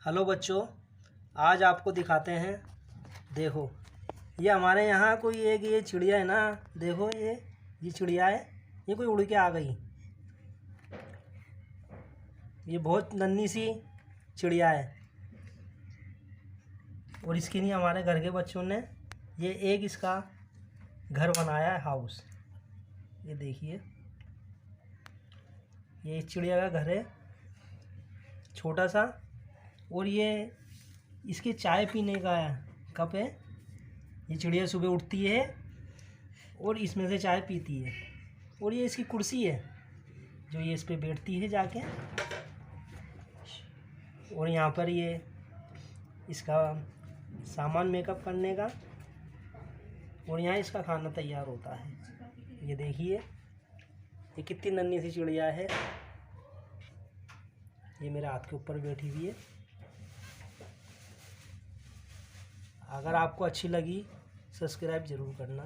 Hello बच्चों, आज आपको दिखाते हैं। देखो, ये हमारे यहाँ कोई एक ये चिड़िया है ना। देखो, ये चिड़िया है, ये कोई उड़ के आ गई। ये बहुत नन्ही सी चिड़िया है और इसके लिए हमारे घर के बच्चों ने ये एक इसका घर बनाया है, हाउस। ये देखिए, ये चिड़िया का घर है, छोटा सा। और ये इसके चाय पीने का कप है। ये चिड़िया सुबह उठती है और इसमें से चाय पीती है। और ये इसकी कुर्सी है जो ये इस पे बैठती है जाके। और यहाँ पर ये इसका सामान मेकअप करने का, और यहाँ इसका खाना तैयार होता है। ये देखिए, ये कितनी नन्ही सी चिड़िया है। ये मेरे हाथ के ऊपर बैठी हुई है। अगर आपको अच्छी लगी, सब्सक्राइब ज़रूर करना।